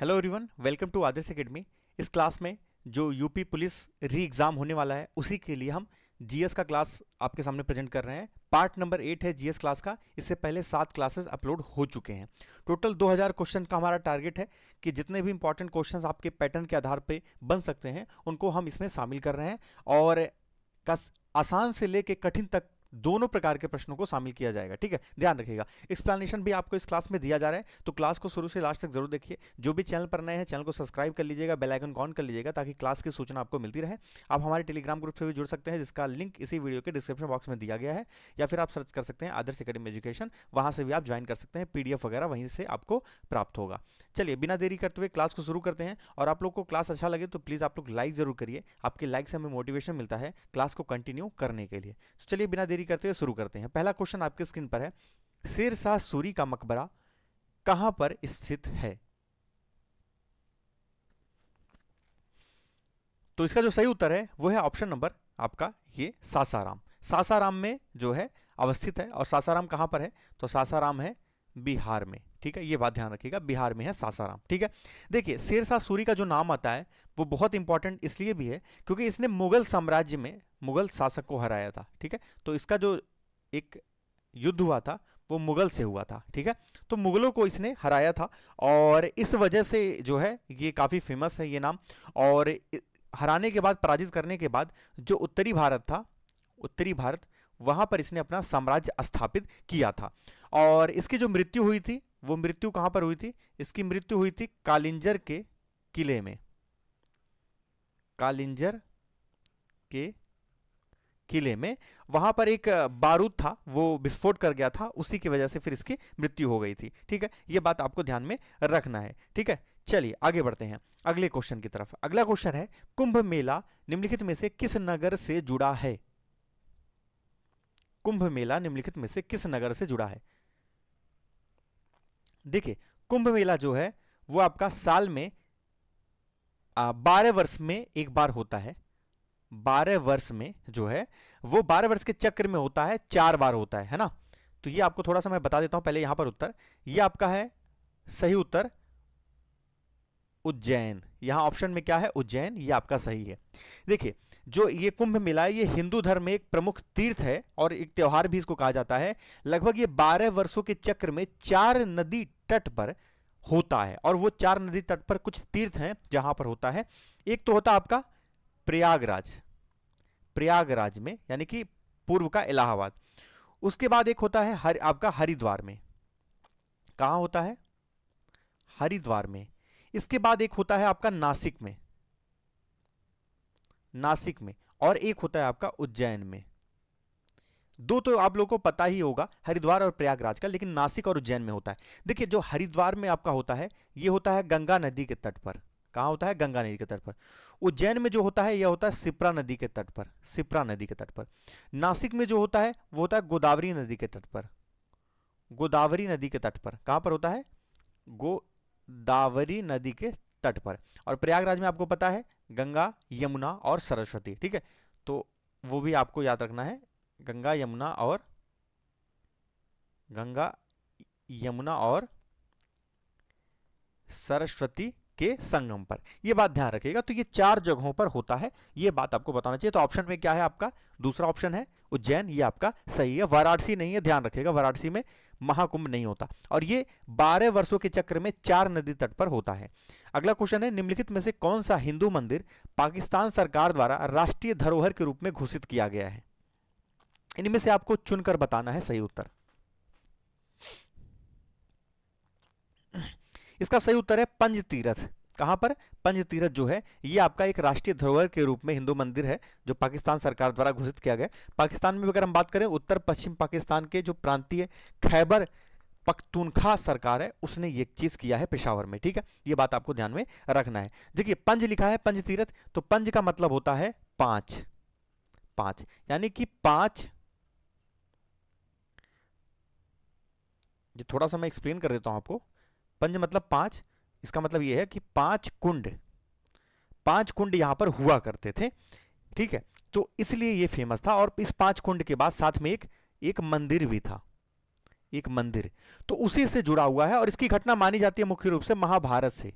Hello everyone, welcome to Adarsh academy. इस class में जो यूपी पुलिस री एग्ज़ाम होने वाला है उसी के लिए हम जीएस का क्लास आपके सामने प्रेजेंट कर रहे हैं। पार्ट नंबर 8 है जीएस क्लास का। इससे पहले 7 क्लासेस अपलोड हो चुके हैं। टोटल 2000 क्वेश्चन का हमारा टारगेट है कि जितने भी इंपॉर्टेंट क्वेश्चन आपके पैटर्न के आधार पर बन सकते हैं उनको हम इसमें शामिल कर रहे हैं और आसान से लेके कठिन तक दोनों प्रकार के प्रश्नों को शामिल किया जाएगा। ठीक है, ध्यान रखिएगा। एक्सप्लेनेशन भी आपको इस क्लास में दिया जा रहा है, तो क्लास को शुरू से लास्ट तक जरूर देखिए। जो भी चैनल पर नए हैं चैनल को सब्सक्राइब कर लीजिएगा, बेल आइकन ऑन कर लीजिएगा ताकि क्लास की सूचना आपको मिलती रहे। आप हमारे टेलीग्राम ग्रुप से भी जुड़ सकते हैं जिसका लिंक इसी वीडियो के डिस्क्रिप्शन बॉक्स में दिया गया है, या फिर आप सर्च कर सकते हैं आदर्श एकेडमी एजुकेशन, वहां से भी आप ज्वाइन कर सकते हैं। PDF वगैरह वहीं से आपको प्राप्त होगा। चलिए बिना देरी करते हुए क्लास को शुरू करते हैं। और आप लोग को क्लास अच्छा लगे तो प्लीज़ आप लोग लाइक जरूर करिए। आपके लाइक से हमें मोटिवेशन मिलता है क्लास को कंटिन्यू करने के लिए। तो चलिए बिना देरी करते हुए शुरू करते हैं। पहला क्वेश्चन आपके स्क्रीन पर है, शेर शाह सूरी का मकबरा कहां पर स्थित है? तो इसका जो सही उत्तर है वो है ऑप्शन नंबर आपका ये सासाराम। सासाराम में जो है अवस्थित है। और सासाराम कहां पर है? तो सासाराम है बिहार में। ठीक है, ये बात ध्यान रखिएगा, बिहार में है सासाराम। ठीक है, देखिए शेर शाह सूरी का जो नाम आता है वो बहुत इंपॉर्टेंट इसलिए भी है क्योंकि इसने मुगल साम्राज्य में मुगल शासक को हराया था। ठीक है, तो इसका जो एक युद्ध हुआ था वो मुगल से हुआ था। ठीक है, तो मुगलों को इसने हराया था और इस वजह से जो है ये काफ़ी फेमस है ये नाम। और हराने के बाद, पराजित करने के बाद जो उत्तरी भारत था, उत्तरी भारत, वहां पर इसने अपना साम्राज्य स्थापित किया था। और इसकी जो मृत्यु हुई थी वो मृत्यु कहां पर हुई थी? इसकी मृत्यु हुई थी कालिंजर के किले में। कालिंजर के किले में वहां पर एक बारूद था, वो विस्फोट कर गया था, उसी की वजह से फिर इसकी मृत्यु हो गई थी। ठीक है, ये बात आपको ध्यान में रखना है। ठीक है, चलिए आगे बढ़ते हैं अगले क्वेश्चन की तरफ। अगला क्वेश्चन है, कुंभ मेला निम्नलिखित में से किस नगर से जुड़ा है? कुंभ मेला निम्नलिखित में से किस नगर से जुड़ा है? देखिए कुंभ मेला जो है वो आपका साल में 12 वर्ष में एक बार होता है। 12 वर्ष में जो है वो 12 वर्ष के चक्र में होता है, 4 बार होता है ना। तो ये आपको थोड़ा सा मैं बता देता हूं पहले यहां पर उत्तर। ये आपका है सही उत्तर उज्जैन। यहां ऑप्शन में क्या है? उज्जैन, ये आपका सही है। देखिए जो ये कुंभ मेला है ये हिंदू धर्म में एक प्रमुख तीर्थ है और एक त्योहार भी इसको कहा जाता है। लगभग ये 12 वर्षों के चक्र में 4 नदी तट पर होता है। और वो 4 नदी तट पर कुछ तीर्थ हैं जहां पर होता है। एक तो होता आपका प्रयागराज, प्रयागराज में, यानी कि पूर्व का इलाहाबाद। उसके बाद एक होता है आपका हरिद्वार में। कहां होता है? हरिद्वार में। इसके बाद एक होता है आपका नासिक में, नासिक में। और एक होता है आपका उज्जैन में। दो तो आप लोगों को पता ही होगा, हरिद्वार और प्रयागराज का, लेकिन नासिक और उज्जैन में होता है। देखिए जो हरिद्वार में आपका होता है ये होता है गंगा नदी के तट पर। कहां होता है? गंगा नदी के तट पर। उज्जैन में जो होता है यह होता है शिप्रा नदी के तट पर, शिप्रा नदी के तट पर। नासिक में जो होता है वो होता है गोदावरी नदी के तट पर, गोदावरी नदी के तट पर। कहां पर होता है? गोदावरी नदी के तट पर। और प्रयागराज में आपको पता है गंगा, यमुना और सरस्वती। ठीक है, तो वो भी आपको याद रखना है, गंगा यमुना और सरस्वती के संगम पर। यह बात ध्यान रखिएगा। तो ये 4 जगहों पर होता है, यह बात आपको बताना चाहिए। तो ऑप्शन में क्या है आपका? दूसरा ऑप्शन है उज्जैन, ये आपका सही है। वाराणसी नहीं है, ध्यान रखिएगा, वाराणसी में महाकुंभ नहीं होता। और ये 12 वर्षों के चक्र में 4 नदी तट पर होता है। अगला क्वेश्चन है, निम्नलिखित में से कौन सा हिंदू मंदिर पाकिस्तान सरकार द्वारा राष्ट्रीय धरोहर के रूप में घोषित किया गया है? इनमें से आपको चुनकर बताना है सही उत्तर। इसका सही उत्तर है पंजतीरथ। कहां पर? पंजतीरथ जो है ये आपका एक राष्ट्रीय धरोहर के रूप में हिंदू मंदिर है जो पाकिस्तान सरकार द्वारा घोषित किया गया। पाकिस्तान में अगर हम बात करें, उत्तर पश्चिम पाकिस्तान के जो प्रांतीय खैबर पख्तूनख्वा सरकार है उसने ये चीज किया है पेशावर में। ठीक है, ये बात आपको ध्यान में रखना है। देखिए पंज लिखा है, पंजतीरथ, तो पंज का मतलब होता है 5, 5 यानी कि 5। थोड़ा सा मैं एक्सप्लेन कर देता हूं आपको। पंज मतलब 5, इसका मतलब यह है कि 5 कुंड, 5 कुंड यहां पर हुआ करते थे। ठीक है, तो इसलिए यह फेमस था। और इस 5 कुंड के बाद साथ में एक मंदिर भी था, एक मंदिर, तो उसी से जुड़ा हुआ है। और इसकी घटना मानी जाती है मुख्य रूप से महाभारत से।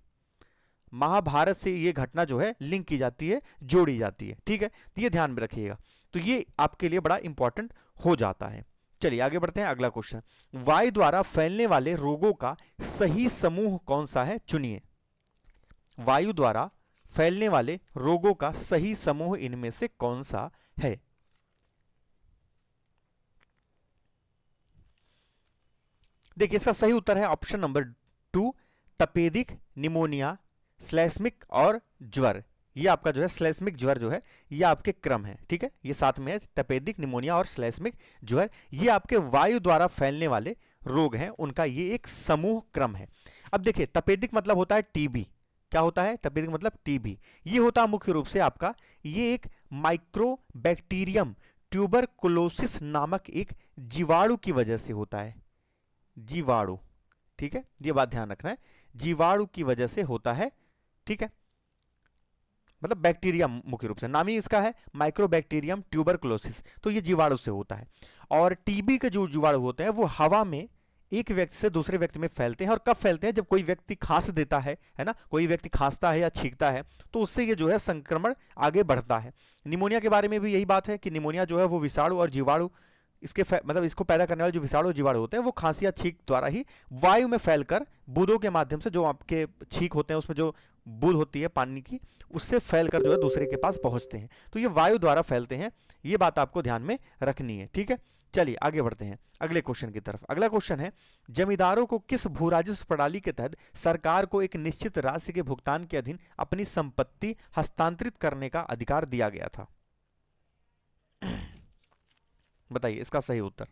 महाभारत से ये घटना जो है लिंक की जाती है, जोड़ी जाती है। ठीक है, तो ये ध्यान में रखिएगा, तो ये आपके लिए बड़ा इंपॉर्टेंट हो जाता है। चलिए आगे बढ़ते हैं, अगला क्वेश्चन, वायु द्वारा फैलने वाले रोगों का सही समूह कौन सा है, चुनिए। वायु द्वारा फैलने वाले रोगों का सही समूह इनमें से कौन सा है? देखिए इसका सही उत्तर है ऑप्शन नंबर 2, तपेदिक, निमोनिया, श्लेष्मिक और ज्वर। ये आपका जो है श्लेष्मिक ज्वर जो है ये आपके क्रम है। ठीक है, ये साथ में है, तपेदिक, निमोनिया और श्लेष्मिक ज्वर, ये आपके वायु द्वारा फैलने वाले रोग हैं, उनका ये एक समूह क्रम है। अब देखिए तपेदिक मतलब होता है टीबी। क्या होता है तपेदिक मतलब? टीबी। ये होता है मुख्य रूप से आपका, ये एक माइक्रोबैक्टीरियम ट्यूबरकुलोसिस नामक एक जीवाणु की वजह से होता है। जीवाणु, ठीक है, ये बात ध्यान रखना है, जीवाणु की वजह से होता है। ठीक है, मतलब बैक्टीरिया मुख्य रूप से, नाम ही इसका है माइक्रोबैक्टीरियम ट्यूबरकुलोसिस, तो ये जीवाणु से होता है। और टीबी के जो जीवाणु होते हैं वो हवा में एक व्यक्ति से दूसरे व्यक्ति में फैलते हैं। और कब फैलते हैं? जब कोई व्यक्ति खांस देता है ना, कोई व्यक्ति खांसता है या छींकता है तो उससे ये जो है संक्रमण आगे बढ़ता है। निमोनिया के बारे में भी यही बात है कि निमोनिया जो है वो विषाणु और जीवाणु, इसके मतलब इसको पैदा करने वाले जो विषाणु जीवाणु होते हैं वो खांसी या छींक द्वारा ही वायु में फैलकर बूंदों के माध्यम से, जो आपके छींक होते हैं उसमें जो बूंद होती है पानी की, उससे फैलकर जो है दूसरे के पास पहुंचते हैं। तो ये वायु द्वारा फैलते हैं, ये बात आपको ध्यान में रखनी है। ठीक है, चलिए आगे बढ़ते हैं अगले क्वेश्चन की तरफ। अगला क्वेश्चन है, जमींदारों को किस भू राजस्व प्रणाली के तहत सरकार को एक निश्चित राशि के भुगतान के अधीन अपनी संपत्ति हस्तांतरित करने का अधिकार दिया गया था? बताइए इसका सही उत्तर।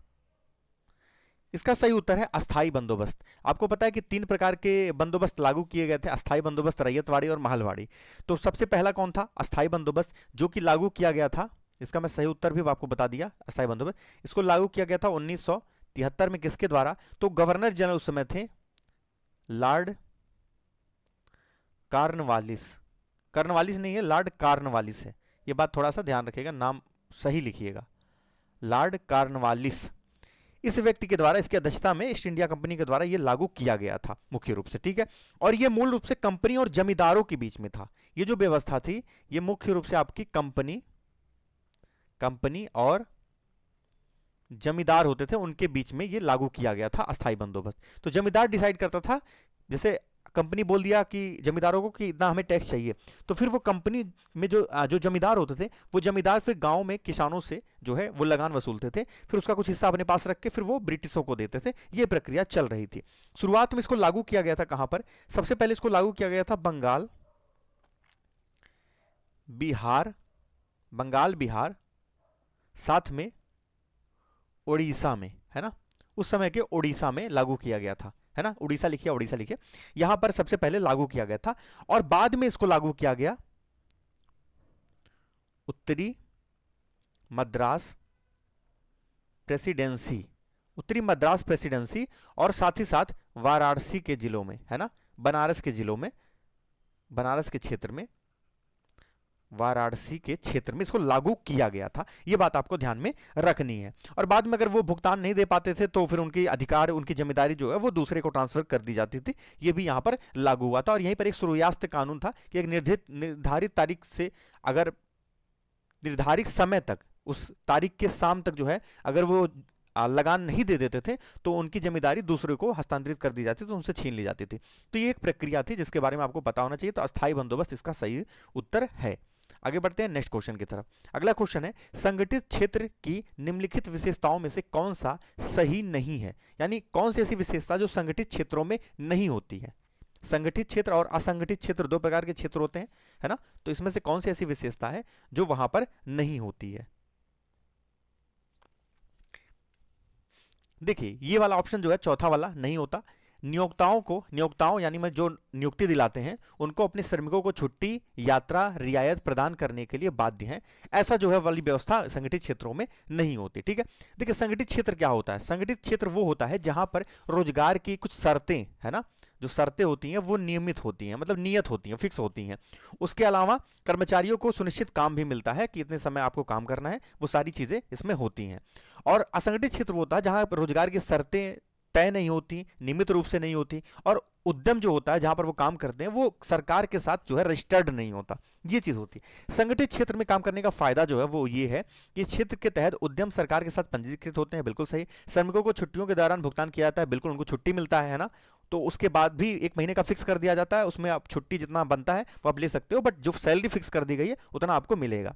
इसका सही उत्तर है अस्थाई बंदोबस्त। आपको पता है कि 3 प्रकार के बंदोबस्त लागू किए गए थे, अस्थाई बंदोबस्त, रैयतवाड़ी और महलवाड़ी। तो सबसे पहला कौन था? अस्थाई बंदोबस्त, जो कि लागू किया गया था। इसका मैं सही उत्तर भी आपको बता दिया, अस्थाई बंदोबस्त। इसको लागू किया गया था 1973 में, किसके द्वारा? तो गवर्नर जनरल उस समय थे लॉर्ड कॉर्नवालिस। कॉर्नवालिस नहीं है, लॉर्ड कॉर्नवालिस है, ये बात थोड़ा सा ध्यान रखिएगा, नाम सही लिखिएगा, लॉर्ड कॉर्नवालिस। इस व्यक्ति के द्वारा, इसकी अध्यक्षता में ईस्ट इंडिया कंपनी के द्वारा यह लागू किया गया था मुख्य रूप से। ठीक है, और यह मूल रूप से कंपनी और जमींदारों के बीच में था। यह जो व्यवस्था थी यह मुख्य रूप से आपकी कंपनी और जमींदार होते थे, उनके बीच में यह लागू किया गया था अस्थाई बंदोबस्त। तो जमींदार डिसाइड करता था, जैसे कंपनी बोल दिया कि जमींदारों को कि इतना हमें टैक्स चाहिए, तो फिर वो कंपनी में जो जमींदार होते थे वो जमींदार फिर गांव में किसानों से जो है वो लगान वसूलते थे, फिर उसका कुछ हिस्सा अपने पास रख के फिर वो ब्रिटिशों को देते थे। ये प्रक्रिया चल रही थी। शुरुआत में इसको लागू किया गया था कहां पर? सबसे पहले इसको लागू किया गया था बंगाल, बिहार, साथ में उड़ीसा में, है ना, उस समय के उड़ीसा में लागू किया गया था, है ना, उड़ीसा लिखिए, उड़ीसा लिखिए, यहां पर सबसे पहले लागू किया गया था। और बाद में इसको लागू किया गया उत्तरी मद्रास प्रेसिडेंसी और साथ ही साथ वाराणसी के जिलों में, है ना, बनारस के क्षेत्र में, वाराणसी के क्षेत्र में इसको लागू किया गया था। यह बात आपको ध्यान में रखनी है। और बाद में अगर वो भुगतान नहीं दे पाते थे तो फिर उनकी अधिकार, उनकी जिम्मेदारी जो है वो दूसरे को ट्रांसफर कर दी जाती थी। यह भी यहां पर लागू हुआ था। और यहीं पर एक सूर्यास्त कानून था कि एक निर्धारित तारीख से, अगर निर्धारित समय तक, उस तारीख के शाम तक जो है अगर वो लगान नहीं दे देते थे तो उनकी जिम्मेदारी दूसरे को हस्तांतरित कर दी जाती थी, तो उनसे छीन ली जाती थी। तो ये एक प्रक्रिया थी जिसके बारे में आपको पता होना चाहिए। तो अस्थायी बंदोबस्त इसका सही उत्तर है। आगे बढ़ते हैं नेक्स्ट क्वेश्चन की तरफ। अगला क्वेश्चन है, संगठित क्षेत्र की निम्नलिखित विशेषताओं में से कौन सा सही नहीं है? यानी कौन सी ऐसी विशेषता जो संगठित क्षेत्रों में नहीं होती है? संगठित क्षेत्र और असंगठित क्षेत्र 2 प्रकार के क्षेत्र होते हैं, है ना, तो इसमें से कौन सी ऐसी विशेषता है जो वहां पर नहीं होती है? देखिए ये वाला ऑप्शन जो है चौथा वाला नहीं होता। नियोक्ताओं यानी मैं जो नियुक्ति दिलाते हैं उनको अपने श्रमिकों को छुट्टी, यात्रा, रियायत प्रदान करने के लिए बाध्य हैं, ऐसा जो है वाली व्यवस्था संगठित क्षेत्रों में नहीं होती। ठीक है, देखिए संगठित क्षेत्र क्या होता है? संगठित क्षेत्र वो होता है जहां पर रोजगार की कुछ शर्तें, है ना, जो शर्तें होती हैं वो नियमित होती हैं, मतलब नियत होती हैं, फिक्स होती हैं। उसके अलावा कर्मचारियों को सुनिश्चित काम भी मिलता है कि इतने समय आपको काम करना है, वो सारी चीजें इसमें होती हैं। और असंगठित क्षेत्र होता है जहां रोजगार की शर्तें तय नहीं होती, नियमित रूप से नहीं होती, और उद्यम जो होता है जहां पर वो काम करते हैं वो सरकार के साथ जो है रजिस्टर्ड नहीं होता, ये चीज होती है। संगठित क्षेत्र में काम करने का फायदा जो है वो ये है कि क्षेत्र के तहत उद्यम सरकार के साथ पंजीकृत होते हैं, बिल्कुल सही। श्रमिकों को छुट्टियों के दौरान भुगतान किया जाता है, बिल्कुल उनको छुट्टी मिलता है ना, तो उसके बाद भी 1 महीने का फिक्स कर दिया जाता है, उसमें आप छुट्टी जितना बनता है वो आप ले सकते हो, बट जो सैलरी फिक्स कर दी गई है उतना आपको मिलेगा।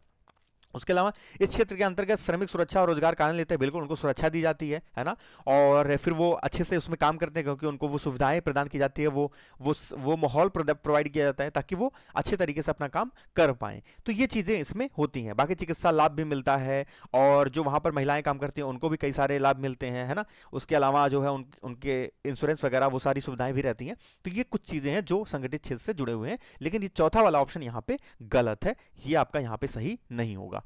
उसके अलावा इस क्षेत्र के अंतर्गत श्रमिक सुरक्षा और रोजगार कानून लेते हैं, बिल्कुल उनको सुरक्षा दी जाती है ना, और फिर वो अच्छे से उसमें काम करते हैं क्योंकि उनको वो सुविधाएं प्रदान की जाती है, वो माहौल प्रोवाइड किया जाता है ताकि वो अच्छे तरीके से अपना काम कर पाएं। तो ये चीज़ें इसमें होती हैं। बाकी चिकित्सा लाभ भी मिलता है, और जो वहाँ पर महिलाएं काम करती हैं उनको भी कई सारे लाभ मिलते हैं, है ना। उसके अलावा जो है उनके इंश्योरेंस वगैरह वो सारी सुविधाएं भी रहती हैं। तो ये कुछ चीज़ें हैं जो संगठित क्षेत्र से जुड़े हुए हैं, लेकिन ये चौथा वाला ऑप्शन यहाँ पे गलत है, ये आपका यहाँ पे सही नहीं होगा।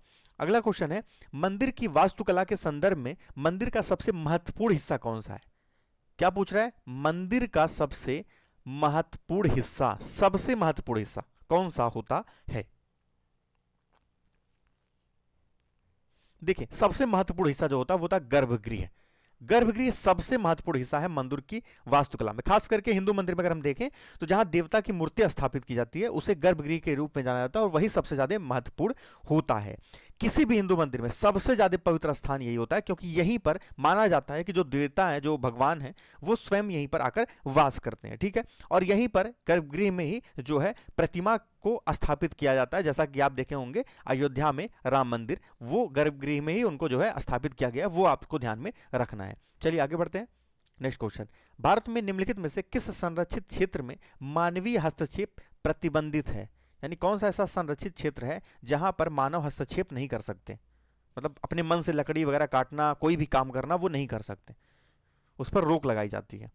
अगला क्वेश्चन है, मंदिर की वास्तुकला के संदर्भ में मंदिर का सबसे महत्वपूर्ण हिस्सा कौन सा है? क्या पूछ रहा है? मंदिर का सबसे महत्वपूर्ण हिस्सा, सबसे महत्वपूर्ण हिस्सा कौन सा होता है? देखिए, सबसे महत्वपूर्ण हिस्सा जो होता है वो होता है गर्भगृह। गर्भगृह सबसे महत्वपूर्ण हिस्सा है मंदिर की वास्तुकला में। खास करके हिंदू मंदिर में अगर हम देखें तो जहां देवता की मूर्ति स्थापित की जाती है उसे गर्भगृह के रूप में जाना जाता है, और वही सबसे ज्यादा महत्वपूर्ण होता है। किसी भी हिंदू मंदिर में सबसे ज्यादा पवित्र स्थान यही होता है, क्योंकि यहीं पर माना जाता है कि जो देवता है, जो भगवान है, वो स्वयं यहीं पर आकर वास करते हैं, ठीक है। और यहीं पर गर्भगृह में ही जो है प्रतिमा को स्थापित किया जाता है, जैसा कि आप देखे होंगे अयोध्या में राम मंदिर, वो गर्भगृह में ही उनको जो है स्थापित किया गया, वो आपको ध्यान में रखना है। चलिए आगे बढ़ते हैं। नेक्स्ट क्वेश्चन, भारत में निम्नलिखित में से किस संरक्षित क्षेत्र में मानवीय हस्तक्षेप प्रतिबंधित है? यानी कौन सा ऐसा संरक्षित क्षेत्र है जहां पर मानव हस्तक्षेप नहीं कर सकते, मतलब अपने मन से लकड़ी वगैरह काटना, कोई भी काम करना वो नहीं कर सकते, उस पर रोक लगाई जाती है।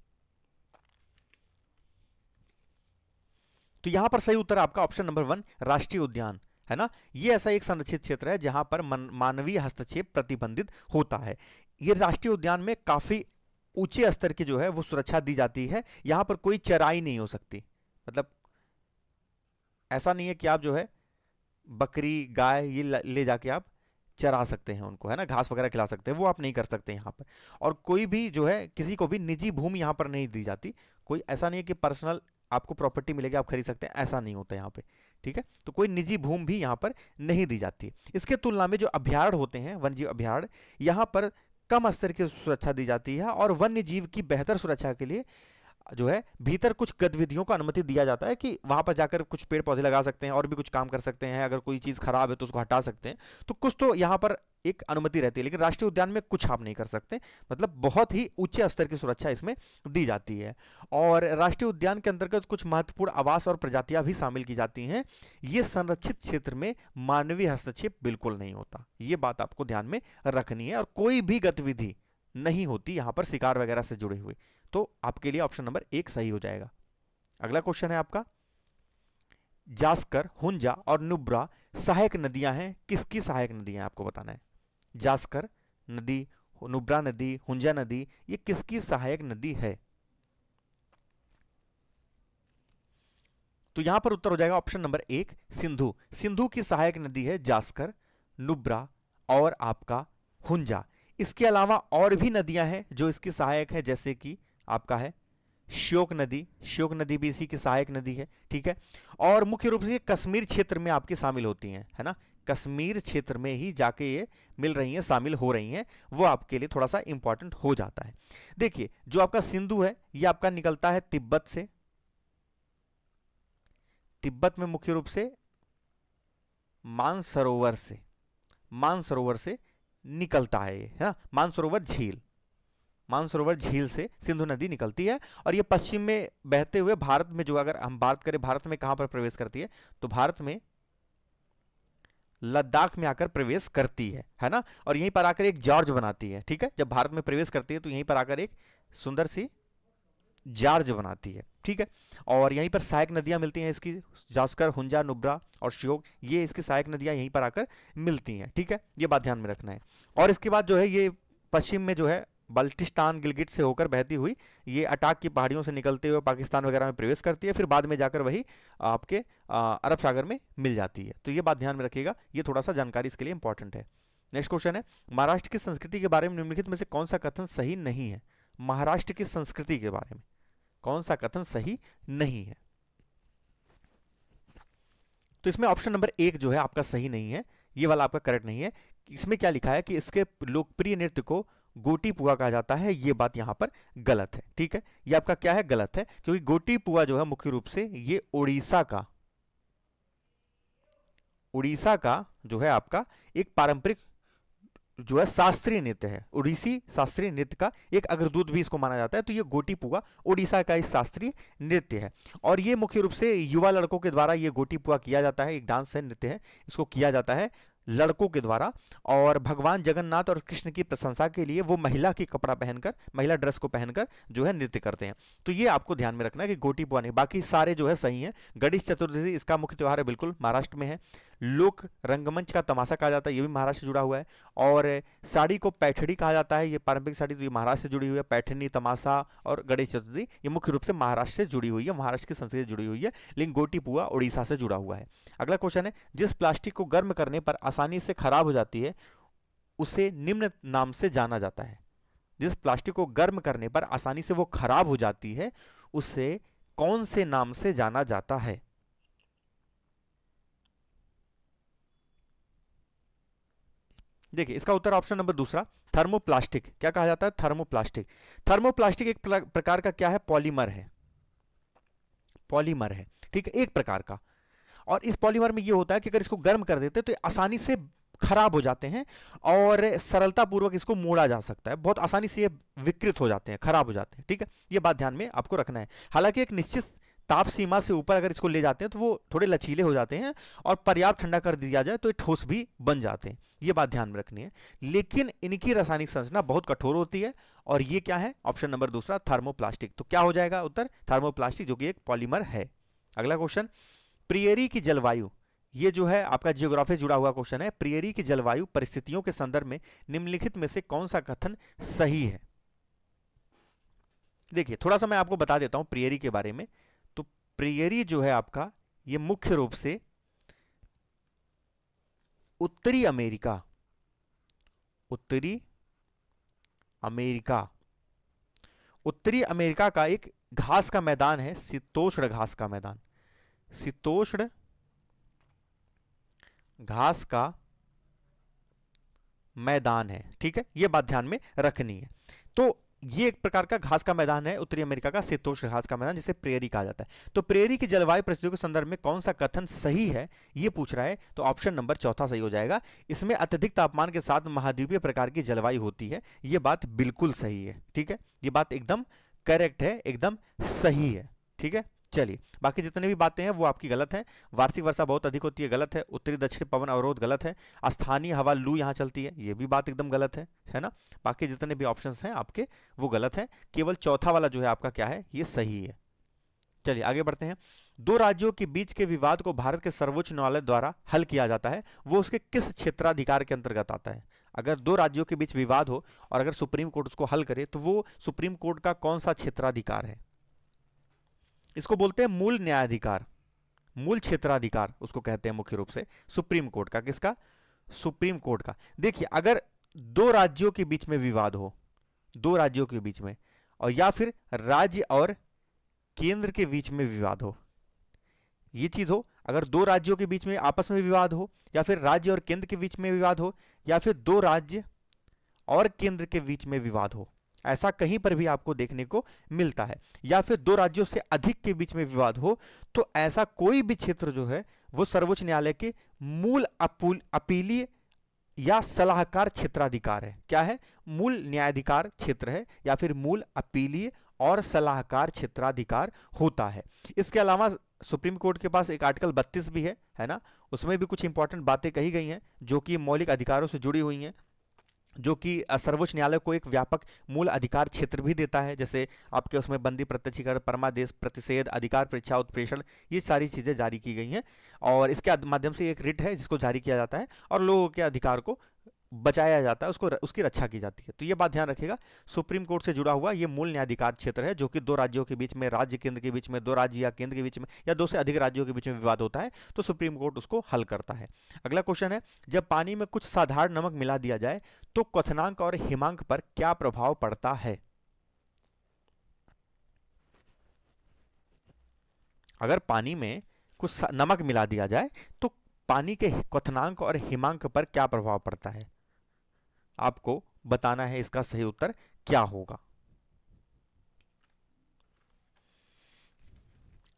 तो यहां पर सही उत्तर आपका ऑप्शन नंबर 1 राष्ट्रीय उद्यान है ना। ये ऐसा एक संरक्षित क्षेत्र है जहां पर मानवीय हस्तक्षेप प्रतिबंधित होता है। ये राष्ट्रीय उद्यान में काफी ऊंचे स्तर की जो है वो सुरक्षा दी जाती है। यहां पर कोई चराई नहीं हो सकती, मतलब ऐसा नहीं है कि आप जो है बकरी गाय ये ले जाके आप चरा सकते हैं उनको, है ना, घास वगैरह खिला सकते हैं, वो आप नहीं कर सकते यहाँ पर। और कोई भी जो है किसी को भी निजी भूमि यहाँ पर नहीं दी जाती। कोई ऐसा नहीं है कि पर्सनल आपको प्रॉपर्टी मिलेगी आप खरीद सकते हैं, ऐसा नहीं होता यहाँ पे, ठीक है। तो कोई निजी भूमि भी यहाँ पर नहीं दी जाती। इसके तुलना में जो अभ्यारण्य होते हैं, वन्य जीव अभ्यारण्य, यहाँ पर कम स्तर की सुरक्षा दी जाती है, और वन्य जीव की बेहतर सुरक्षा के लिए जो है भीतर कुछ गतिविधियों को अनुमति दिया जाता है कि वहां पर जाकर कुछ पेड़ पौधे लगा सकते हैं और भी कुछ काम कर सकते हैं, अगर कोई चीज खराब है तो उसको हटा सकते हैं, तो कुछ तो यहाँ पर एक अनुमति रहती है। लेकिन राष्ट्रीय उद्यान में कुछ आप नहीं कर सकते, मतलब बहुत ही उच्च स्तर की सुरक्षा इसमें दी जाती है। और राष्ट्रीय उद्यान के अंतर्गत कुछ महत्वपूर्ण आवास और प्रजातियां भी शामिल की जाती हैं। ये संरक्षित क्षेत्र में मानवीय हस्तक्षेप बिल्कुल नहीं होता, ये बात आपको ध्यान में रखनी है। और कोई भी गतिविधि नहीं होती यहाँ पर शिकार वगैरह से जुड़े हुए, तो आपके लिए ऑप्शन नंबर 1 सही हो जाएगा। अगला क्वेश्चन है आपका, जास्कर, हुंजा और नुब्रा सहायक नदियां हैं, किसकी सहायक नदियां हैं आपको बताना है। जास्कर नदी, नुब्रा नदी, हुंजा नदी, ये किसकी सहायक नदी है? तो यहां पर उत्तर हो जाएगा ऑप्शन नंबर 1 सिंधु। सिंधु की सहायक नदी है जास्कर, नुब्रा और आपका हुंजा। इसके अलावा और भी नदियां हैं जो इसकी सहायक है, जैसे कि आपका है श्योक नदी, श्योक नदी भी इसी की सहायक नदी है, ठीक है। और मुख्य रूप से ये कश्मीर क्षेत्र में आपकी शामिल होती हैं, है ना, कश्मीर क्षेत्र में ही जाके ये मिल रही हैं, शामिल हो रही हैं, वो आपके लिए थोड़ा सा इंपॉर्टेंट हो जाता है। देखिए जो आपका सिंधु है ये आपका निकलता है तिब्बत से, तिब्बत में मुख्य रूप से मानसरोवर से, मानसरोवर से निकलता है ये, है ना, मानसरोवर झील, मानसरोवर झील से सिंधु नदी निकलती है। और ये पश्चिम में बहते हुए भारत में, जो अगर हम बात करें भारत में कहां पर प्रवेश करती है, तो भारत में लद्दाख में आकर प्रवेश करती है ना। और यहीं पर आकर एक जॉर्ज बनाती है, ठीक है। जब भारत में प्रवेश करती है तो यहीं पर आकर एक सुंदर सी जॉर्ज बनाती है, ठीक है। और यहीं पर सहायक नदियां मिलती हैं इसकी, जास्कर, हुंजा, नुब्रा और श्योक, ये इसकी सहायक नदियां यहीं पर आकर मिलती हैं, ठीक है। ये बात ध्यान में रखना है। और इसके बाद जो है ये पश्चिम में जो है बल्टिस्तान, गिलगिट से होकर बहती हुई ये अटाक की पहाड़ियों से निकलते हुए पाकिस्तान वगैरह में प्रवेश करती है, फिर बाद में जाकर वही आपके अरब सागर में मिल जाती है। तो ये बात ध्यान में रखिएगा, ये थोड़ा सा जानकारी इसके लिए इंपॉर्टेंट है। नेक्स्ट क्वेश्चन है, महाराष्ट्र की संस्कृति के बारे में निम्नलिखित में से कौन सा कथन सही नहीं है? महाराष्ट्र की संस्कृति के बारे में। कौन सा कथन सही नहीं है? तो इसमें ऑप्शन नंबर 1 जो है आपका सही नहीं है, ये वाला आपका करेक्ट नहीं है। इसमें क्या लिखा है कि इसके लोकप्रिय नृत्य को गोटी पुआ कहा जाता है, ये बात यहां पर गलत है। ठीक है, ये आपका क्या है, गलत है, क्योंकि गोटी पुआ जो है मुख्य रूप से ये उड़ीसा का जो है आपका एक पारंपरिक जो है शास्त्रीय नृत्य है। उड़ीसी शास्त्रीय नृत्य का एक अग्रदूत भी इसको माना जाता है। तो ये गोटी पुआ उड़ीसा का एक शास्त्रीय नृत्य है, और ये मुख्य रूप से युवा लड़कों के द्वारा ये गोटी पुआ किया जाता है। एक डांस है, नृत्य है, इसको किया जाता है लड़कों के द्वारा। और भगवान जगन्नाथ और कृष्ण की प्रशंसा के लिए वो महिला की कपड़ा पहनकर, महिला ड्रेस को पहनकर जो है नृत्य करते हैं। तो ये आपको ध्यान में रखना है कि गोटी पुआ नहीं, बाकी सारे जो है सही हैं। गणेश चतुर्थी इसका मुख्य त्योहार है, बिल्कुल महाराष्ट्र में है। लोक रंगमंच का तमाशा कहा जाता है, ये भी महाराष्ट्र से जुड़ा हुआ है। और साड़ी को पैठणी कहा जाता है, ये पारंपरिक साड़ी, तो ये महाराष्ट्र से जुड़ी हुई है। पैठणी, तमाशा और गणेश चतुर्थी ये मुख्य रूप से महाराष्ट्र से जुड़ी हुई है, महाराष्ट्र की संस्कृति से जुड़ी हुई है। लेकिन गोटी पुआ उड़ीसा से जुड़ा हुआ है। अगला क्वेश्चन है, जिस प्लास्टिक को गर्म करने पर आसानी से खराब हो जाती है उसे निम्न नाम से जाना जाता है। जिस प्लास्टिक को गर्म करने पर आसानी से वो खराब हो जाती है उसे कौन से नाम से जाना जाता है? देखिए इसका उत्तर ऑप्शन नंबर दूसरा, थर्मोप्लास्टिक। क्या कहा जाता है? थर्मोप्लास्टिक। थर्मोप्लास्टिक एक प्रकार का क्या है? पॉलीमर है, पॉलीमर है, ठीक है, एक प्रकार का। और इस पॉलीमर में ये होता है कि अगर इसको गर्म कर देते हैं तो आसानी से खराब हो जाते हैं और सरलता पूर्वक इसको मोड़ा जा सकता है। बहुत आसानी से ये विकृत हो जाते हैं, खराब हो जाते हैं। ठीक है, ये बात ध्यान में आपको रखना है। हालांकि एक निश्चित ताप सीमा से ऊपर अगर इसको ले जाते हैं तो वो थोड़े लचीले हो जाते हैं, और पर्याप्त ठंडा कर दिया जाए तो ये ठोस भी बन जाते हैं। ये बात ध्यान में रखनी है। लेकिन इनकी रासायनिक संरचना बहुत कठोर होती है, और ये क्या है? ऑप्शन नंबर दूसरा, थर्मोप्लास्टिक। तो क्या हो जाएगा उत्तर? थर्मोप्लास्टिक, जो कि एक पॉलीमर है। अगला क्वेश्चन, प्रियरी की जलवायु, ये जो है आपका जियोग्राफी से जुड़ा हुआ क्वेश्चन है। प्रियरी की जलवायु परिस्थितियों के संदर्भ में निम्नलिखित में से कौन सा कथन सही है? देखिए थोड़ा सा मैं आपको बता देता हूं प्रियरी के बारे में। तो प्रियरी जो है आपका, ये मुख्य रूप से उत्तरी अमेरिका, उत्तरी अमेरिका का एक घास का मैदान है, शीतोष्ण घास का मैदान, शीतोष्ण घास का मैदान है। ठीक है, यह बात ध्यान में रखनी है। तो ये एक प्रकार का घास का मैदान है, उत्तरी अमेरिका का शीतोष्ण घास का मैदान, जिसे प्रेयरी कहा जाता है। तो प्रेयरी की जलवायु परिस्थितियों के संदर्भ में कौन सा कथन सही है, ये पूछ रहा है। तो ऑप्शन नंबर चौथा सही हो जाएगा। इसमें अत्यधिक तापमान के साथ महाद्वीपीय प्रकार की जलवायु होती है, ये बात बिल्कुल सही है। ठीक है, ये बात एकदम करेक्ट है, एकदम सही है। ठीक है, चलिए बाकी जितने भी बातें हैं वो आपकी गलत हैं। वार्षिक वर्षा बहुत अधिक होती है, गलत है। उत्तरी दक्षिण पवन अवरोध, गलत है। स्थानीय हवा लू यहां चलती है, ये भी बात एकदम गलत है ना। बाकी जितने भी ऑप्शंस हैं आपके वो गलत हैं। केवल चौथा वाला जो है आपका क्या है, ये सही है। चलिए आगे बढ़ते हैं। दो राज्यों के बीच के विवाद को भारत के सर्वोच्च न्यायालय द्वारा हल किया जाता है, वो उसके किस क्षेत्राधिकार के अंतर्गत आता है? अगर दो राज्यों के बीच विवाद हो और अगर सुप्रीम कोर्ट उसको हल करे तो वो सुप्रीम कोर्ट का कौन सा क्षेत्राधिकार है? इसको बोलते हैं मूल न्यायाधिकार, मूल क्षेत्राधिकार उसको कहते हैं मुख्य रूप से सुप्रीम कोर्ट का। किसका? सुप्रीम कोर्ट का। देखिए अगर दो राज्यों के बीच में विवाद हो, दो राज्यों के बीच में, और या फिर राज्य और केंद्र के बीच में विवाद हो, ये चीज हो, अगर दो राज्यों के बीच में आपस में विवाद हो, या फिर राज्य और केंद्र के बीच में विवाद हो, या फिर दो राज्य और केंद्र के बीच में विवाद हो, ऐसा कहीं पर भी आपको देखने को मिलता है, या फिर दो राज्यों से अधिक के बीच में विवाद हो, तो ऐसा कोई भी क्षेत्र जो है वो सर्वोच्च न्यायालय के मूल अपीलीय या सलाहकार क्षेत्राधिकार है। क्या है? मूल न्यायाधिकार क्षेत्र है, या फिर मूल अपीलीय और सलाहकार क्षेत्राधिकार होता है। इसके अलावा सुप्रीम कोर्ट के पास एक आर्टिकल 32 भी है ना, उसमें भी कुछ इंपॉर्टेंट बातें कही गई हैं जो कि मौलिक अधिकारों से जुड़ी हुई हैं, जो कि सर्वोच्च न्यायालय को एक व्यापक मूल अधिकार क्षेत्र भी देता है। जैसे आपके उसमें बंदी, प्रत्यक्षीकरण, परमादेश, प्रतिषेध, अधिकार परीक्षा, उत्प्रेषण, ये सारी चीज़ें जारी की गई हैं। और इसके माध्यम से एक रिट है जिसको जारी किया जाता है और लोगों के अधिकार को बचाया जाता है, उसको उसकी रक्षा की जाती है। तो ये बात ध्यान रखिएगा, सुप्रीम कोर्ट से जुड़ा हुआ ये मूल न्यायाधिकार क्षेत्र है, जो कि दो राज्यों के बीच में, राज्य केंद्र के बीच में, दो राज्य या केंद्र के बीच में, या दो से अधिक राज्यों के बीच में विवाद होता है तो सुप्रीम कोर्ट उसको हल करता है। अगला क्वेश्चन है, जब पानी में कुछ साधारण नमक मिला दिया जाए तो क्वथनांक और हिमांक पर क्या प्रभाव पड़ता है? अगर पानी में कुछ नमक मिला दिया जाए तो पानी के क्वथनांक और हिमांक पर क्या प्रभाव पड़ता है, आपको बताना है। इसका सही उत्तर क्या होगा?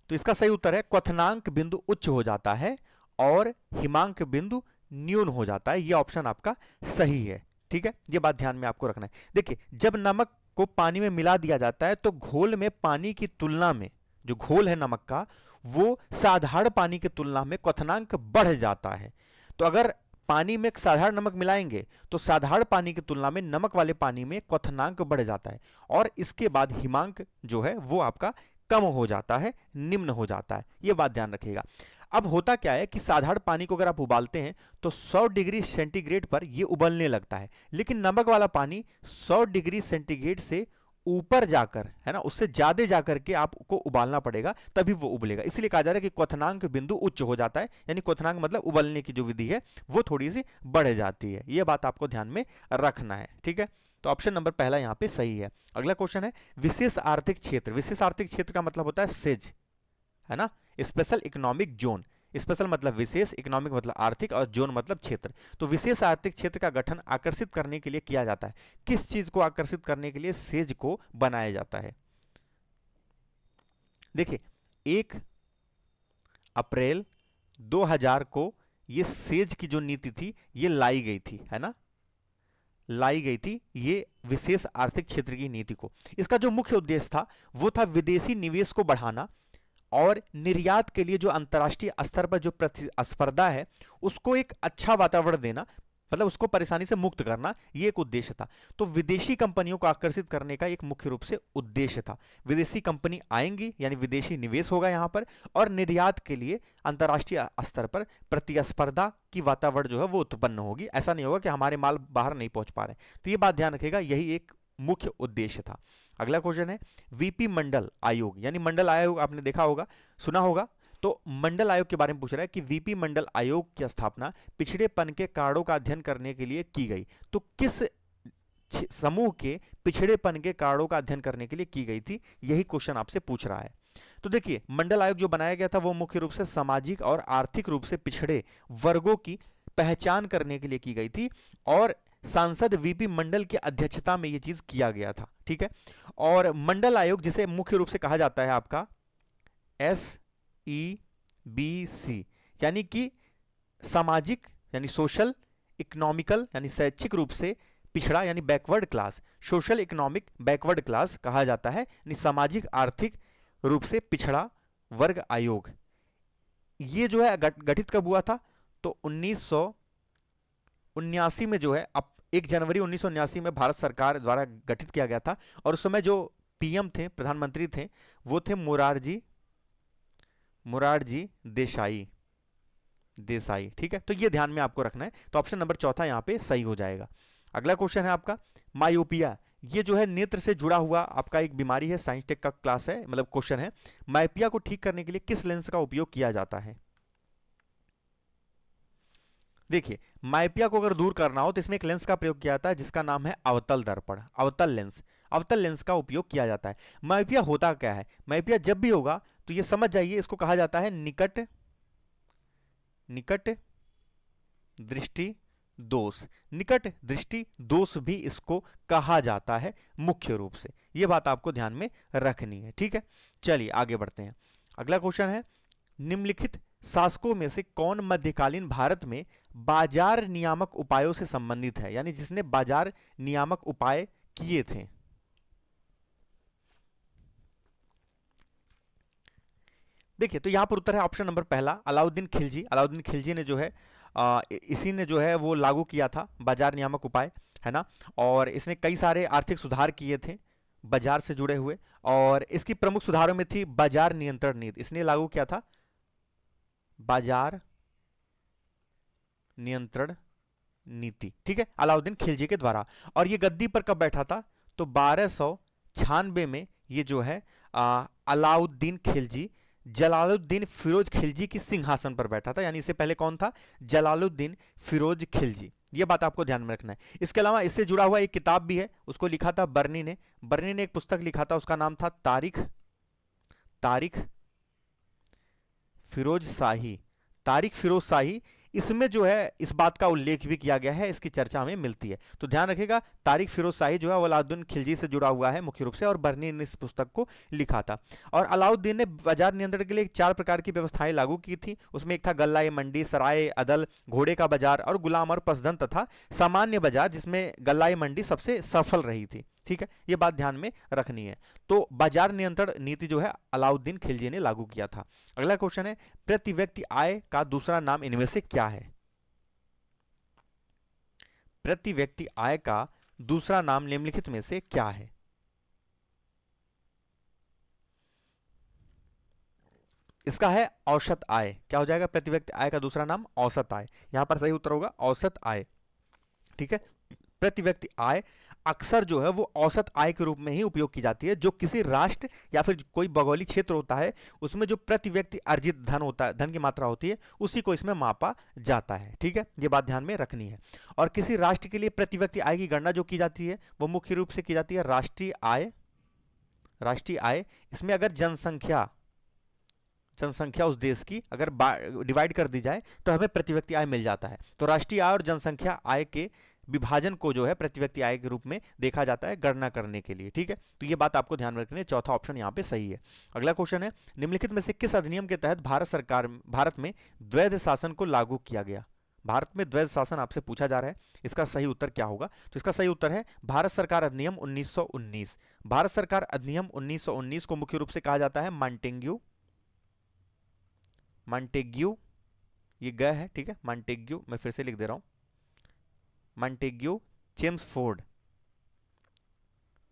तो इसका सही उत्तर है क्वथनांक बिंदु उच्च हो जाता है और हिमांक बिंदु न्यून हो जाता है। यह ऑप्शन आपका सही है। ठीक है, यह बात ध्यान में आपको रखना है। देखिए, जब नमक को पानी में मिला दिया जाता है तो घोल में पानी की तुलना में, जो घोल है नमक का, वो साधारण पानी की तुलना में क्वथनांक बढ़ जाता है। तो अगर पानी में साधारण नमक मिलाएंगे तो साधारण पानी की तुलना में नमक वाले पानी में क्वथनांक बढ़ जाता है और इसके बाद हिमांक जो है वो आपका कम हो जाता है, निम्न हो जाता है। यह बात ध्यान रखिएगा। अब होता क्या है कि साधारण पानी को अगर आप उबालते हैं तो 100 डिग्री सेंटीग्रेड पर यह उबलने लगता है, लेकिन नमक वाला पानी 100 डिग्री सेंटीग्रेड से ऊपर जाकर, है ना, उससे ज्यादा जाकर के आपको उबालना पड़ेगा, तभी वो उबलेगा। इसलिए कहा जा रहा है कि क्वथनांक बिंदु उच्च हो जाता है, यानी क्वथनांक मतलब उबलने की जो विधि है वो थोड़ी सी बढ़ जाती है। यह बात आपको ध्यान में रखना है। ठीक है, तो ऑप्शन नंबर पहला यहां पे सही है। अगला क्वेश्चन है विशेष आर्थिक क्षेत्र। विशेष आर्थिक क्षेत्र का मतलब होता है सेज, है ना, स्पेशल इकोनॉमिक जोन। स्पेशल मतलब विशेष, इकोनॉमिक मतलब आर्थिक और जोन मतलब क्षेत्र। तो विशेष आर्थिक क्षेत्र का गठन आकर्षित करने के लिए किया जाता है। किस चीज को आकर्षित करने के लिए सेज को बनाया जाता है? देखिए, 1 अप्रैल 2000 को ये सेज की जो नीति थी ये लाई गई थी, है ना, लाई गई थी ये विशेष आर्थिक क्षेत्र की नीति को। इसका जो मुख्य उद्देश्य था वो था विदेशी निवेश को बढ़ाना और निर्यात के लिए जो अंतर्राष्ट्रीय स्तर पर जो प्रतिस्पर्धा है उसको एक अच्छा वातावरण देना, मतलब उसको परेशानी से मुक्त करना, ये एक उद्देश्य था। तो विदेशी कंपनियों को आकर्षित करने का एक मुख्य रूप से उद्देश्य था। विदेशी कंपनी आएंगी यानी विदेशी निवेश होगा यहां पर, और निर्यात के लिए अंतर्राष्ट्रीय स्तर पर प्रतिस्पर्धा की वातावरण जो है वो उत्पन्न होगी। ऐसा नहीं होगा कि हमारे माल बाहर नहीं पहुंच पा रहे। तो ये बात ध्यान रखिएगा, यही एक मुख्य उद्देश्य था। अगला क्वेश्चन है वीपी मंडल आयोग, यानी मंडल आयोग आपने देखा होगा, सुना होगा। तो मंडल आयोग के बारे में पूछ रहा है कि वीपी मंडल आयोग की स्थापना पिछड़ेपन के कारणों का अध्ययन करने के लिए की गई। तो किस समूह के पिछड़ेपन के कारणों का अध्ययन करने के लिए की गई थी, यही क्वेश्चन आपसे पूछ रहा है। तो देखिए, मंडल आयोग जो बनाया गया था वो मुख्य रूप से सामाजिक और आर्थिक रूप से पिछड़े वर्गों की पहचान करने के लिए की गई थी और सांसद वीपी मंडल की अध्यक्षता में यह चीज किया गया था। ठीक है, और मंडल आयोग जिसे मुख्य रूप से कहा जाता है आपका SEBC, यानी कि सामाजिक यानी सोशल, इकोनॉमिकल यानी शैक्षिक रूप से पिछड़ा यानी backward class, social economic backward class कहा जाता है, यानी सामाजिक आर्थिक रूप से पिछड़ा वर्ग आयोग। ये जो है गठित कब हुआ था? तो 1979 में जो है, अब 1 जनवरी 1979 में भारत सरकार द्वारा गठित किया गया था। और उस समय जो पीएम थे, प्रधानमंत्री थे, वो थे मोरारजी देसाई। ठीक है, तो ये ध्यान में आपको रखना है। तो ऑप्शन नंबर चौथा यहां पे सही हो जाएगा। अगला क्वेश्चन है आपका मायोपिया। ये जो है नेत्र से जुड़ा हुआ आपका एक बीमारी है, साइंस टेक का क्लास है, मतलब क्वेश्चन है मायोपिया को ठीक करने के लिए किस लेंस का उपयोग किया जाता है? देखिए, मायोपिया को अगर दूर करना हो तो इसमें एक लेंस का प्रयोग किया जाता है जिसका नाम है अवतल दर्पण, अवतल लेंस। अवतल लेंस का उपयोग किया जाता है। मायोपिया होता क्या है? मायोपिया जब भी होगा तो ये समझ जाइए, इसको कहा जाता है निकट दृष्टि दोष। निकट दृष्टि दोष भी इसको कहा जाता है मुख्य रूप से। यह बात आपको ध्यान में रखनी है। ठीक है, चलिए आगे बढ़ते हैं। अगला क्वेश्चन है निम्नलिखित शासकों में से कौन मध्यकालीन भारत में बाजार नियामक उपायों से संबंधित है, यानी जिसने बाजार नियामक उपाय किए थे? देखिए, तो यहां पर उत्तर है ऑप्शन नंबर पहला, अलाउद्दीन खिलजी। अलाउद्दीन खिलजी ने जो है इसी ने जो है वो लागू किया था बाजार नियामक उपाय, है ना, और इसने कई सारे आर्थिक सुधार किए थे बाजार से जुड़े हुए, और इसकी प्रमुख सुधारों में थी बाजार नियंत्रण नीति। इसने लागू किया था बाजार नियंत्रण नीति। ठीक है, अलाउद्दीन खिलजी के द्वारा। और ये गद्दी पर कब बैठा था? तो 1296 में ये जो है अलाउद्दीन खिलजी जलालुद्दीन फिरोज खिलजी की सिंहासन पर बैठा था। यानी इससे पहले कौन था? जलालुद्दीन फिरोज खिलजी। ये बात आपको ध्यान में रखना है। इसके अलावा इससे जुड़ा हुआ एक किताब भी है, उसको लिखा था बर्नी ने। बर्नी ने एक पुस्तक लिखा था, उसका नाम था तारीख फिरोज शाही, तारिक फिरोज शाही, इसमें जो है इस बात का उल्लेख भी किया गया है, इसकी चर्चा हमें मिलती है। तो ध्यान रखिएगा, तारिक फिरोज शाही जो है वो अलाउद्दीन खिलजी से जुड़ा हुआ है मुख्य रूप से, और बर्नी ने इस पुस्तक को लिखा था। और अलाउद्दीन ने बाजार नियंत्रण के लिए 4 प्रकार की व्यवस्थाएं लागू की थी। उसमें एक था गल्ला ए मंडी, सराय अदल, घोड़े का बाजार और गुलाम और पसदन तथा सामान्य बाजार, जिसमें गल्ला ए मंडी सबसे सफल रही थी। ठीक है, ये बात ध्यान में रखनी है। तो बाजार नियंत्रण नीति जो है अलाउद्दीन खिलजी ने लागू किया था। अगला क्वेश्चन है, प्रति व्यक्ति आय का दूसरा नाम इनमें से क्या है? प्रति व्यक्ति आय का दूसरा नाम निम्नलिखित में से क्या है? इसका है औसत आय। क्या हो जाएगा? प्रति व्यक्ति आय का दूसरा नाम औसत आय। यहां पर सही उत्तर होगा औसत आय। ठीक है, प्रति व्यक्ति आय अक्सर जो है वो औसत आय के रूप में ही उपयोग की जाती है। जो किसी राष्ट्र या फिर कोई भौगोलिक क्षेत्र होता है उसमें जो प्रति व्यक्ति अर्जित धन होता है, धन की मात्रा होती है, उसी को इसमें मापा जाता है। ठीक है, ये बात ध्यान में रखनी है। और किसी राष्ट्र के लिए प्रति व्यक्ति आय की गणना जो की जाती है वो मुख्य रूप से की जाती है राष्ट्रीय आय। राष्ट्रीय आय, इसमें अगर जनसंख्या उस देश की अगर डिवाइड कर दी जाए तो हमें प्रति व्यक्ति आय मिल जाता है। तो राष्ट्रीय आय और जनसंख्या आय के विभाजन को जो है प्रति व्यक्ति आय के रूप में देखा जाता है गणना करने के लिए। ठीक है, तो ये बात आपको ध्यान में रखनी है। चौथा ऑप्शन यहाँ पे सही है। अगला क्वेश्चन है, निम्नलिखित में से किस अधिनियम के तहत भारत में द्वैध शासन को लागू किया गया? भारत में द्वैध शासन आपसे पूछा जा रहा है, इसका सही उत्तर क्या होगा? तो इसका सही उत्तर है भारत सरकार अधिनियम 1919। भारत सरकार अधिनियम 1919 को मुख्य रूप से कहा जाता है मॉन्टेग्यू, ये ग है। ठीक है, मॉन्टेग्यू, मैं फिर से लिख दे रहा हूं, मॉन्टेग्यू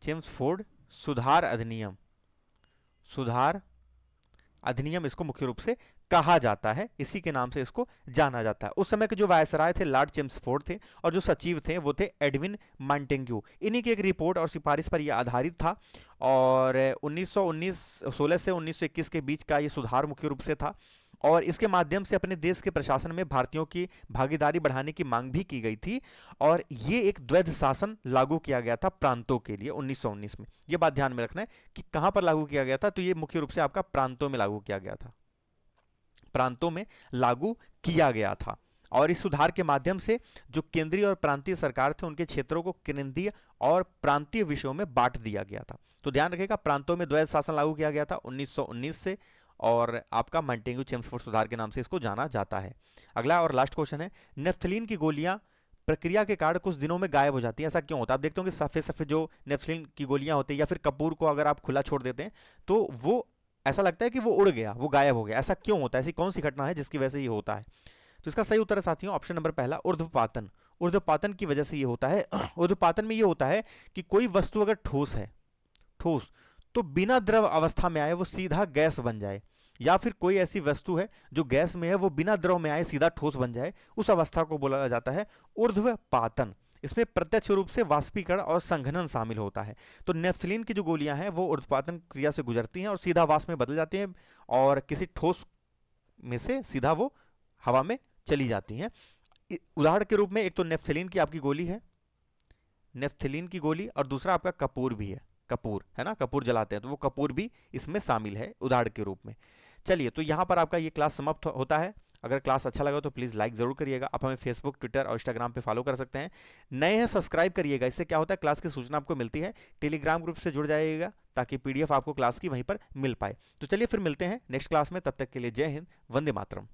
चेम्सफोर्ड सुधार अधिनियम इसको मुख्य रूप से कहा जाता है, इसी के नाम से इसको जाना जाता है। उस समय के जो वायसराय थे लॉर्ड चेम्सफोर्ड थे, और जो सचिव थे वो थे एडविन मॉन्टेग्यू। इन्हीं की एक रिपोर्ट और सिफारिश पर यह आधारित था। और 16 से 1921 के बीच का ये सुधार मुख्य रूप से था, और इसके माध्यम से अपने देश के प्रशासन में भारतीयों की भागीदारी बढ़ाने की मांग भी की गई थी। और ये एक द्वैध शासन लागू किया गया था प्रांतों के लिए 1919 में। ये बात ध्यान में रखना है कि कहां पर लागू किया गया था, तो ये मुख्य रूप से आपका प्रांतों में लागू किया गया था, प्रांतों में लागू किया गया था। और इस सुधार के माध्यम से जो केंद्रीय और प्रांतीय सरकार थे उनके क्षेत्रों को केंद्रीय और प्रांतीय विषयों में बांट दिया गया था। तो ध्यान रखिएगा, प्रांतों में द्वैध शासन लागू किया गया था 1919 से, और आपका मॉन्टेग्यू चेम्सफोर्ड सुधार के नाम से इसको जाना जाता है। अगला और लास्ट क्वेश्चन है, नेफ्थलीन की गोलियां प्रक्रिया के कारण कुछ दिनों में गायब हो जाती है, ऐसा क्यों होता है? आप देखते होंगे सफेद सफेद जो नेफ्थलीन की गोलियां होती है, या फिर कपूर को अगर आप खुला छोड़ देते हैं तो वो ऐसा लगता है कि वो उड़ गया, वो गायब हो गया। ऐसा क्यों होता है? ऐसी कौन सी घटना है जिसकी वजह से ये होता है? तो इसका सही उत्तर है साथियों ऑप्शन नंबर पहला, ऊर्ध्वपातन। ऊर्ध्वपातन की वजह से ये होता है। ऊर्ध्वपातन में ये होता है कि कोई वस्तु अगर ठोस है, तो बिना द्रव अवस्था में आए वो सीधा गैस बन जाए, या फिर कोई ऐसी वस्तु है जो गैस में है वो बिना द्रव में आए सीधा ठोस बन जाए, उस अवस्था को बोला जाता है ऊर्ध्वपातन। इसमें प्रत्यक्ष रूप से वाष्पीकरण और संघनन शामिल होता है। तो नेफ्थलीन की जो गोलियां हैं वो ऊर्ध्वपातन क्रिया से गुजरती हैं और सीधा वाष्प में बदल जाती हैं, और किसी ठोस में से सीधा वो हवा में चली जाती हैं। उदाहरण के रूप में एक तो नेफ्थलीन की आपकी गोली है, नेफ्थलीन की गोली, और दूसरा आपका कपूर भी है, कपूर है ना, कपूर जलाते हैं तो वो कपूर भी इसमें शामिल है उदाहरण के रूप में। चलिए, तो यहाँ पर आपका ये क्लास समाप्त होता है। अगर क्लास अच्छा लगा तो प्लीज़ लाइक ज़रूर करिएगा। आप हमें फेसबुक, ट्विटर और इंस्टाग्राम पे फॉलो कर सकते हैं। नए हैं सब्सक्राइब करिएगा, इससे क्या होता है क्लास की सूचना आपको मिलती है। टेलीग्राम ग्रुप से जुड़ जाइएगा ताकि PDF आपको क्लास की वहीं पर मिल पाए। तो चलिए फिर मिलते हैं नेक्स्ट क्लास में, तब तक के लिए जय हिंद, वंदे मातरम।